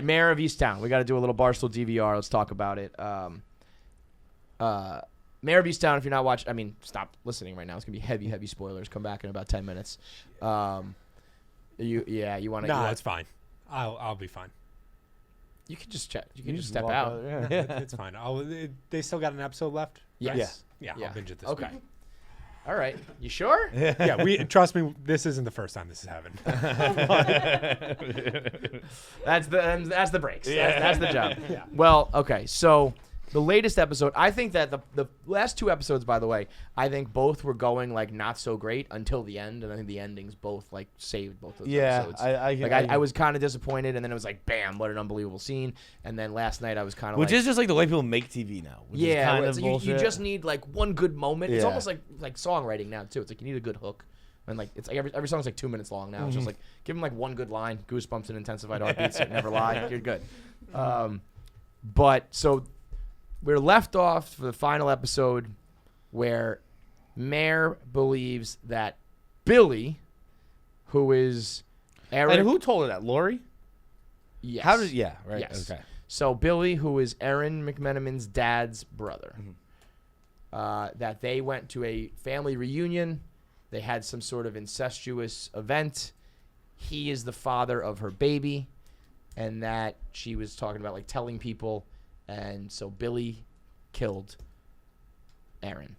Mare of Easttown. We got to do a little Barstool DVR. Let's talk about it. Mare of Easttown, if you're not watching, stop listening right now. It's going to be heavy spoilers. Come back in about 10 minutes. You want to... No, it's fine. I'll be fine. You can just check. You can just step out. It's fine. They still got an episode left? Yes. Yeah, I'll binge it this week. week. All right. You sure? Yeah, trust me, this isn't the first time this has happened. That's the breaks. Yeah. That's the job. Yeah. Well, okay. So the latest episode, I think that the last two episodes, by the way, I think both were going like not so great until the end, and I think the endings both like saved both those episodes. I was kind of disappointed, and then it was like, bam, what an unbelievable scene. And then last night I was kind of which is just like the way people make TV now. Which is kind of you just need like one good moment. It's almost like songwriting now too. It's like you need a good hook. And like it's like every song's like 2 minutes long now. It's just like give them like one good line, goosebumps and intensified heartbeats, never lie. You're good. But so we're left off for the final episode where Mare believes that Billy, who is Eric, and who told her that? Lori? Yes. How did? Yeah. Right. Yes. Okay. So Billy, who is Erin McMenamin's dad's brother, that they went to a family reunion. They had some sort of incestuous event. He is the father of her baby, and that she was talking about like telling people. And so Billy killed Erin.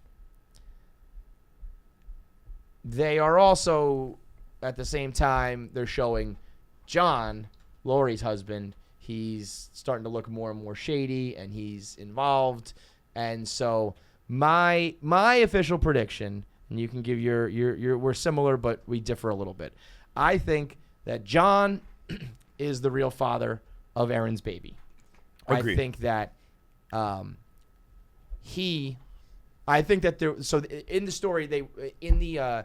They are also, at the same time, they're showing John, Lori's husband. He's starting to look more and more shady, and he's involved. And so my official prediction, and you can give your we're similar, but we differ a little bit. I think that John is the real father of Erin's baby. Agreed. I think that so in the story in the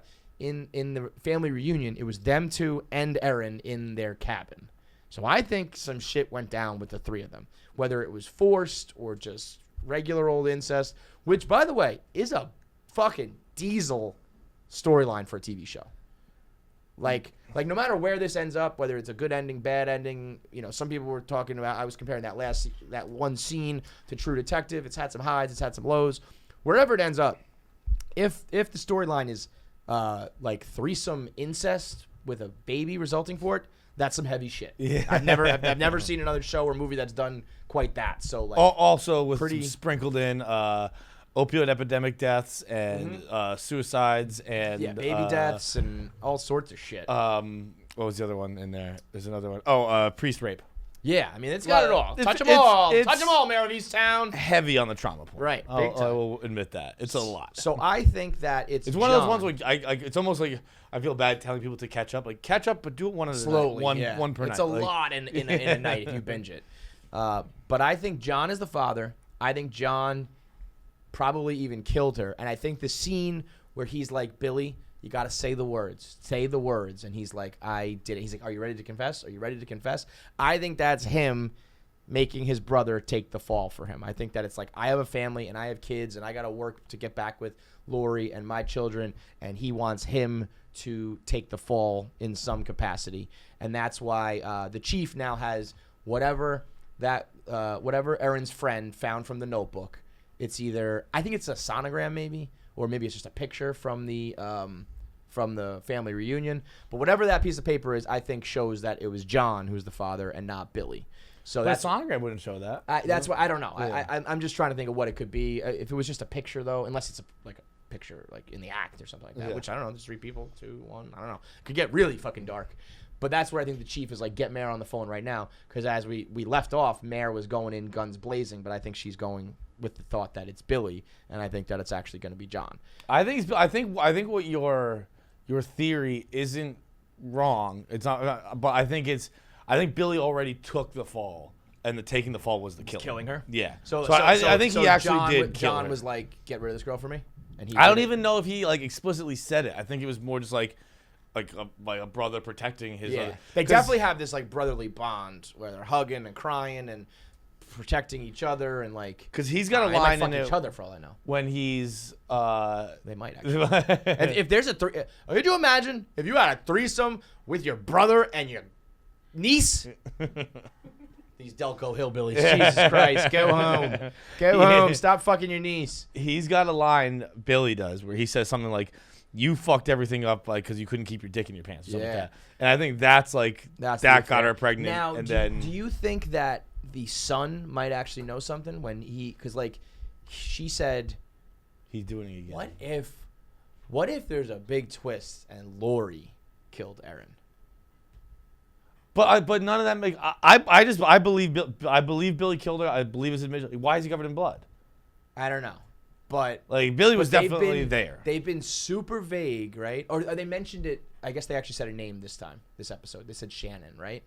family reunion, it was them two and Erin in their cabin. So I think some shit went down with the three of them, whether it was forced or just regular old incest, which by the way is a fucking diesel storyline for a TV show. Like no matter where this ends up, whether it's a good ending, bad ending, some people were talking about. I was comparing that one scene to True Detective. It's had some highs, it's had some lows. Wherever it ends up, if the storyline is like threesome incest with a baby resulting for it, that's some heavy shit. Yeah. I've never seen another show or movie that's done quite that. So like also with some sprinkled in opioid epidemic deaths and suicides and baby deaths and all sorts of shit. What was the other one in there? There's another one. Priest rape. Yeah, it's got it all. Touch them all, Mare of Easttown. Heavy on the trauma point. Right, I will admit that. It's a lot. So I think that it's one of those ones where it's almost like I feel bad telling people to catch up. Like catch up, but do it one at a time. Slowly. One per night. It's a lot in a night if you binge it. But I think John is the father. I think John probably even killed her. And I think the scene where he's like, Billy, you got to say the words. Say the words. And he's like, I did it. He's like, are you ready to confess? Are you ready to confess? I think that's him making his brother take the fall for him. I think that it's like, I have a family and I have kids and I got to work to get back with Lori and my children. And he wants him to take the fall in some capacity. And that's why the chief now has whatever Erin's friend found from the notebook. It's either, I think it's a sonogram maybe, or maybe it's just a picture from the family reunion. But whatever that piece of paper is, I think shows that it was John who's the father and not Billy. So that sonogram wouldn't show that. That's what I don't know. Yeah. I'm just trying to think of what it could be. If it was just a picture though, unless it's a picture like in the act or something like that, yeah. Which I don't know. There's 3 people, 2, 1. I don't know. It could get really fucking dark. But that's where I think the chief is like, get Mare on the phone right now, because as we left off, Mare was going in guns blazing, but I think she's going with the thought that it's Billy, and I think that it's actually going to be John. I think what your theory isn't wrong. It's not, but I think Billy already took the fall, and the taking the fall was the killing her. Yeah. So I think he actually did. John was like, get rid of this girl for me, and I don't even know if he like explicitly said it. I think it was more just like a brother protecting his. Yeah. They definitely have this like brotherly bond where they're hugging and crying and protecting each other and like, because he's got a they line might in fuck it each other for all I know. when he's they might actually. If there's a could you imagine if you had a threesome with your brother and your niece? These Delco hillbillies. Jesus Christ. Go home. Go home. Stop fucking your niece. He's got a line, Billy does, where he says something like, "You fucked everything up like because you couldn't keep your dick in your pants," or something like that. And I think that's like That's that got her pregnant. Now, and do you think that the son might actually know something when because like she said, he's doing it again. what if there's a big twist and Lori killed Erin? But none of that make I believe Billy killed her. I believe his admission. Why is he covered in blood? I don't know, but Like Billy was they've definitely there. They've been super vague, right? Or they mentioned it. I guess they actually said a name this episode. They said Shannon, right?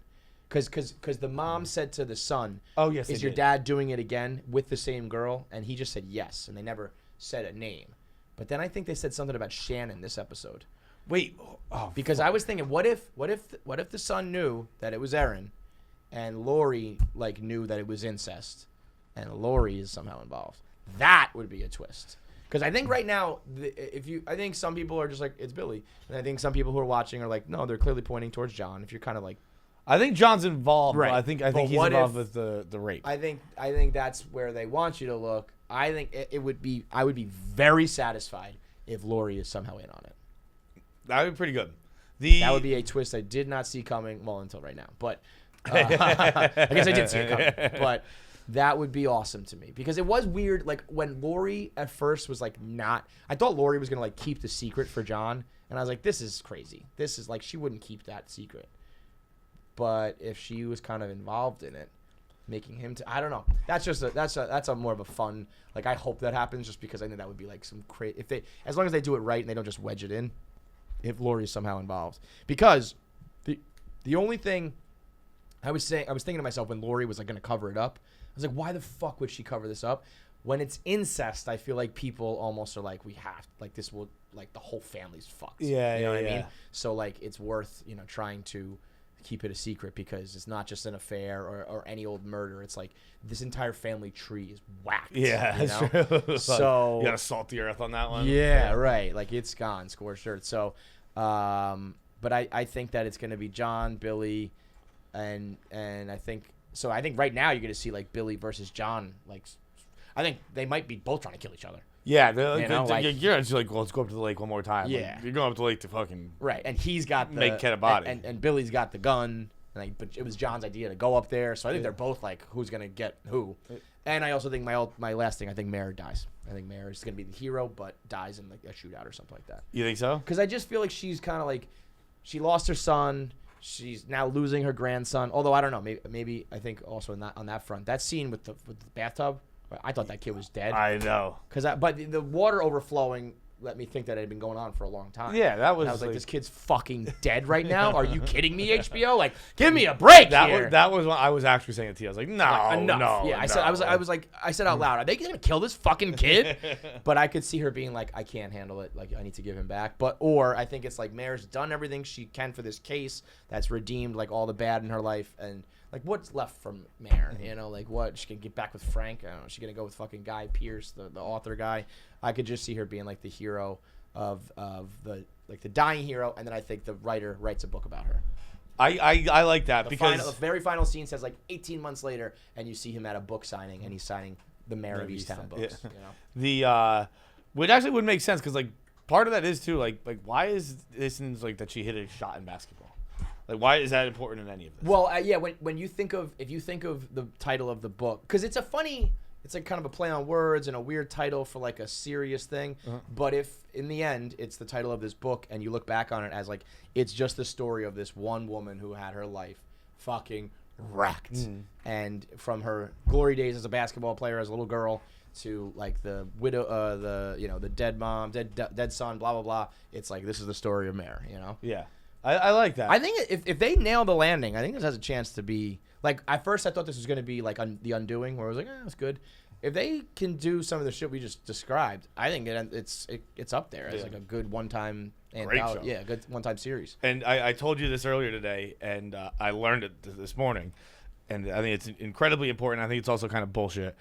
Because the mom said to the son, "Oh yes, is your dad doing it again with the same girl?" And he just said yes, and they never said a name. But then I think they said something about Shannon this episode. Wait, Because I was thinking, what if the son knew that it was Erin, and Lori like knew that it was incest, and Lori is somehow involved? That would be a twist. Because I think right now, I think some people are just like, it's Billy, and I think some people who are watching are like, no, they're clearly pointing towards John. If you're kind of like, I think John's involved. Right. But I think But he's what involved if- with the rape. I think that's where they want you to look. I think it would be. I would be very satisfied if Lori is somehow in on it. That would be pretty good. That would be a twist I did not see coming. Well, until right now, but I guess I did see it coming. But that would be awesome to me because it was weird. Like when Lori at first was like not. I thought Lori was gonna like keep the secret for John, and I was like, this is crazy. This is like she wouldn't keep that secret. But if she was kind of involved in it, making him I don't know. That's a more of a fun. Like I hope that happens just because I think that would be like some crazy. If they as long as they do it right and they don't just wedge it in. If Lori is somehow involved, because the only thing I was thinking to myself when Lori was like going to cover it up, I was like, why the fuck would she cover this up? When it's incest, I feel like people almost are like, we have like this will like the whole family's fucked. Yeah, you know what I yeah. mean. So like it's worth trying to keep it a secret because it's not just an affair or any old murder. It's like this entire family tree is whacked. Yeah, you that's know? true. So you gotta salt the earth on that one. yeah, right. Like it's gone, scorched earth. So, but I think that it's gonna be John, Billy, and I think so. I think right now you're gonna see like Billy versus John. Like, I think they might be both trying to kill each other. Yeah, you're just like, well, let's go up to the lake one more time. Yeah. Like, you're going up to the lake to fucking Right, and he's got the Make Ken a body. and Billy's got the gun. And but it was John's idea to go up there, so I think they're both like, who's gonna get who? And I also think my last thing, I think Mare dies. I think Mare is gonna be the hero, but dies in like a shootout or something like that. You think so? Because I just feel like she's kind of like, she lost her son. She's now losing her grandson. Although I don't know, maybe I think also on that front, that scene with the bathtub, I thought that kid was dead. I know. But the water overflowing let me think that it had been going on for a long time. Yeah, that was. And I was like, this kid's fucking dead right now. Are you kidding me, HBO? Like, give me a break here. That was what I was actually saying it to you. I was like, no, Enough. no. Yeah, I said out loud, are they gonna kill this fucking kid? But I could see her being like, I can't handle it. Like, I need to give him back. Or I think it's like Mare's done everything she can for this case. That's redeemed like all the bad in her life, and like what's left from Mare? You know, like what? She can get back with Frank. I don't know. She's gonna go with fucking Guy Pearce, the author guy. I could just see her being like the hero of the dying hero, and then I think the writer writes a book about her. I like that because the very final scene says like 18 months later, and you see him at a book signing, and he's signing the Mare of Easttown books. Yeah. You know? Which actually would make sense because like part of that is too like why is this like that she hit a shot in basketball? Like why is that important in any of this? Well, yeah, when you think of the title of the book, because it's like kind of a play on words and a weird title for like a serious thing. Uh-huh. But if in the end it's the title of this book and you look back on it as like it's just the story of this one woman who had her life fucking wrecked, and from her glory days as a basketball player as a little girl to like the widow, the dead mom, dead son, blah blah blah. It's like this is the story of Mare, you know? Yeah, I like that. I think if they nail the landing, I think this has a chance to be like. At first, I thought this was going to be like The Undoing, where I was like, that's good. If they can do some of the shit we just described, I think it's up there as like a good one-time show. Yeah, a good one-time series. And I told you this earlier today, and I learned it this morning, and I think it's incredibly important. I think it's also kind of bullshit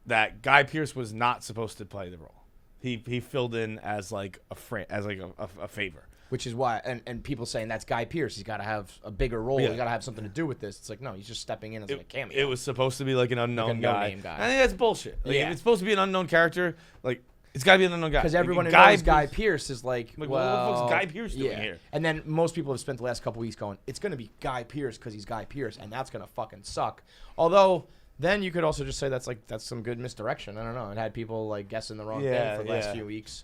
that Guy Pearce was not supposed to play the role. He filled in as like a favor. which is why, and people saying that's Guy Pearce. He's got to have a bigger role. Yeah. He's got to have something to do with this. It's like, no, he's just stepping in as like a cameo. It was supposed to be like an unknown no-name guy. I think that's bullshit. Like, Yeah. if it's supposed to be an unknown character, like it's got to be an unknown guy. Because everyone who Guy knows Guy Pearce is like, Like, well, what the fuck's Guy Pearce doing here? And then most people have spent the last couple weeks going, it's going to be Guy Pearce because he's Guy Pearce, and that's going to fucking suck. Although, then you could also just say that's some good misdirection. I don't know. It had people like guessing the wrong thing for the last few weeks.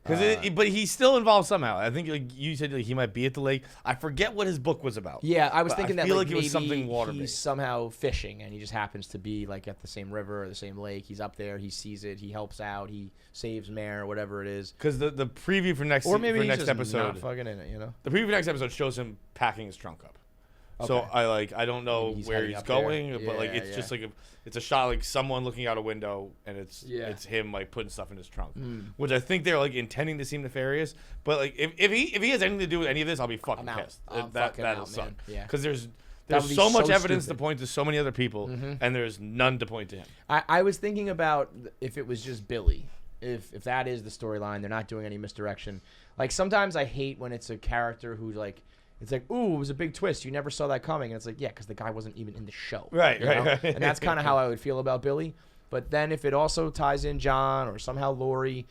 But he's still involved somehow. I think like you said, like, he might be at the lake. I forget what his book was about. Yeah, I was but thinking I that feel like like it was maybe something he's water-based. somehow fishing, and he just happens to be like at the same river or the same lake. He's up there. He sees it. He helps out. He saves Mare, whatever it is. Because the preview for next Or maybe for he's next just episode, not fucking in it. You know. the preview for next episode shows him packing his trunk up. So Okay. I don't know Maybe he's where heading he's up there. going, but like Yeah, it's yeah. just like it's a shot like someone looking out a window, and it's him like putting stuff in his trunk, which I think they're like intending to seem nefarious. But like if he has anything to do with any of this, I'll be fucking I'm out. pissed. I'm That'll fucking out, suck. man. Yeah. Because there's That would be so much so evidence stupid. to point to so many other people, and there's none to point to him. I was thinking about if it was just Billy. If that is the storyline, they're not doing any misdirection. Like sometimes I hate when it's a character who's like, it's like, ooh, it was a big twist. You never saw that coming. And it's like, yeah, because the guy wasn't even in the show. Right, you right, know? right. And that's kind of how I would feel about Billy. But then if it also ties in John or somehow Lori,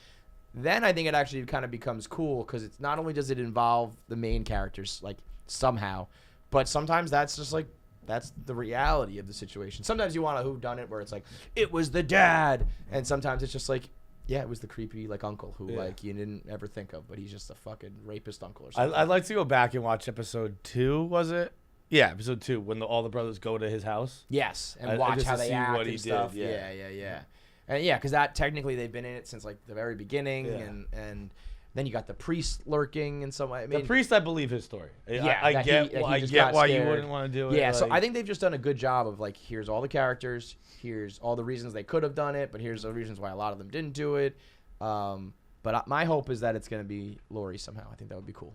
then I think it actually kind of becomes cool because it's not only does it involve the main characters, like somehow, but sometimes that's just like, that's the reality of the situation. Sometimes you want a whodunit where it's like, it was the dad. And sometimes it's just like, yeah, it was the creepy like uncle who like you didn't ever think of, but he's just a fucking rapist uncle or something. I'd like to go back and watch episode 2. Was it? Yeah, episode 2 when all the brothers go to his house. Yes, and I watch just how to they see act what he and did, stuff. yeah. And yeah, because that technically they've been in it since like the very beginning, Yeah. and then you got the priest lurking in some way. I mean, The priest, I believe his story. Yeah, I that get, he- that he I just get got why you scared. wouldn't want to do it. yeah. So like- I think they've just done a good job of like, here's all the characters, here's all the reasons they could have done it, but here's the reasons why a lot of them didn't do it. But my hope is that it's gonna be Lori somehow. I think that would be cool.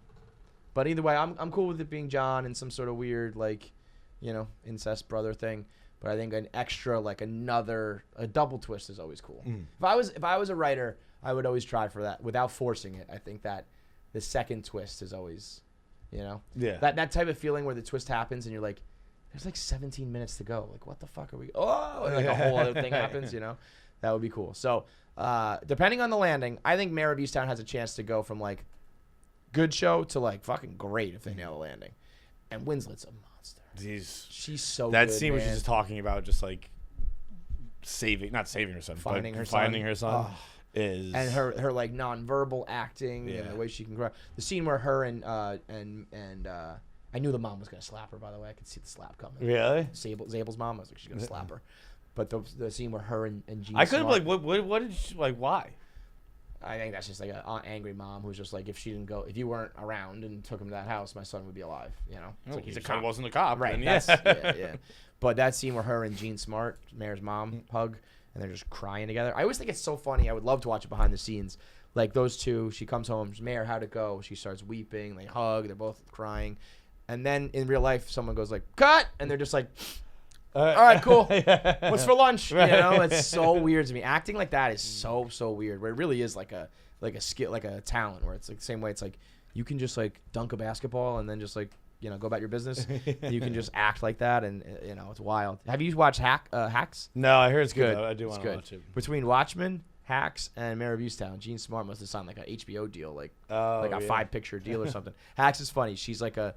But either way, I'm cool with it being John and some sort of weird like, you know, incest brother thing. But I think an extra like a double twist is always cool. If I was a writer, I would always try for that without forcing it. I think that the second twist is always, you know, that type of feeling where the twist happens and you're like, there's like 17 minutes to go. Like, what the fuck are we? Oh, and like a whole other thing happens. You know, that would be cool. So depending on the landing, I think Mare of Easttown has a chance to go from like good show to like fucking great if they nail the landing. And Winslet's a monster. She's so that good, scene where she's man. just talking about just like not saving her son, Finding but her finding son. her son Oh. is And her like nonverbal acting and Yeah. the way she can grow. The scene where her and I knew the mom was gonna slap her. By the way, I could see the slap coming. really. Zabel's mom, I was like, she's gonna slap her. But the scene where her and Gene I could have Smart, like what did she, like why? I think that's just like an angry mom who's just like, if you weren't around and took him to that house, my son would be alive. You know, it's like he's a Son cop. wasn't a cop, Right. then That's, yeah. yeah. But that scene where her and Gene Smart, Mare's mom, hug, and they're just crying together. I always think it's so funny. I would love to watch it behind the scenes. Like those two, she comes home, Mare, how'd it go? She starts weeping. They hug. They're both crying. And then in real life, someone goes like, cut! And they're just like, all right, cool. What's for lunch? Right. You know, it's so weird to me. Acting like that is so weird. Where it really is like a skill, like a talent. Where it's like the same way. It's like you can just like dunk a basketball and then just like, you know, go about your business. You can just act like that, and you know, it's wild. Have you watched Hacks? No, I heard it's good. Good. Though. I do It's want to good. watch it. Between Watchmen, Hacks, and Mare of Easttown, Gene Smart must have signed like a HBO deal, like a 5-picture deal or something. Hacks is funny. She's like a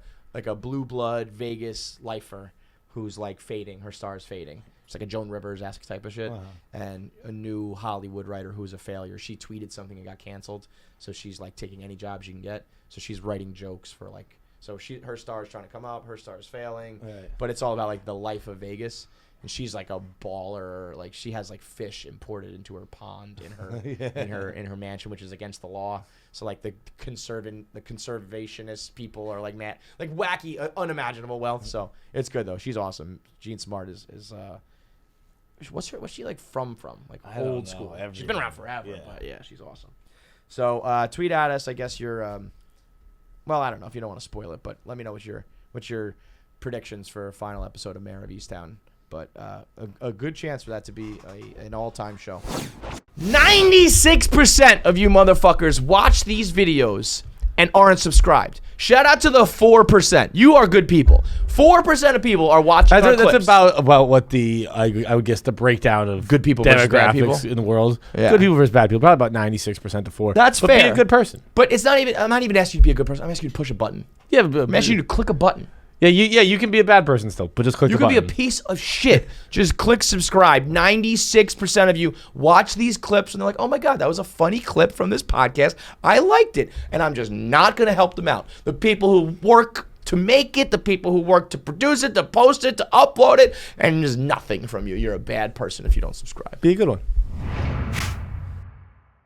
blue blood Vegas lifer who's like fading. Her star's fading. It's like a Joan Rivers-esque type of shit. And a new Hollywood writer who's a failure. She tweeted something and got canceled. So she's like taking any job she can get. So she's writing jokes for like, so her star is trying to come up, her star is failing. Right. But it's all about like the life of Vegas. And she's like a baller. Like she has like fish imported into her pond in her in her mansion, which is against the law. So like the conservationist people are like mad, like wacky, unimaginable wealth. So it's good though. She's awesome. Jean Smart is what's she like from like I don't old know. school. She's Everything. been around forever, Yeah. but yeah, she's awesome. So tweet at us. I guess your well, I don't know if you don't want to spoil it, but let me know what's your predictions for a final episode of Mare of Easttown. But a good chance for that to be an all-time show. 96% of you motherfuckers watch these videos and aren't subscribed. Shout out to the 4%. You are good people. 4% of people are watching our That's clips. about what I would guess the breakdown of Good people versus bad demographics people? in the world. Yeah. Good people versus bad people. Probably about 96% to 4. That's but fair. Be a good person. But it's not even. I'm not even asking you to be a good person. I'm asking you to push a button. Yeah, I'm asking you to click a button. you can be a bad person still, but just click You the could be button. a piece of shit. Just click subscribe. 96% of you watch these clips and they're like, oh my God, that was a funny clip from this podcast. I liked it. And I'm just not going to help them out. The people who work to make it, the people who work to produce it, to post it, to upload it, and there's nothing from you. You're a bad person if you don't subscribe. Be a good one.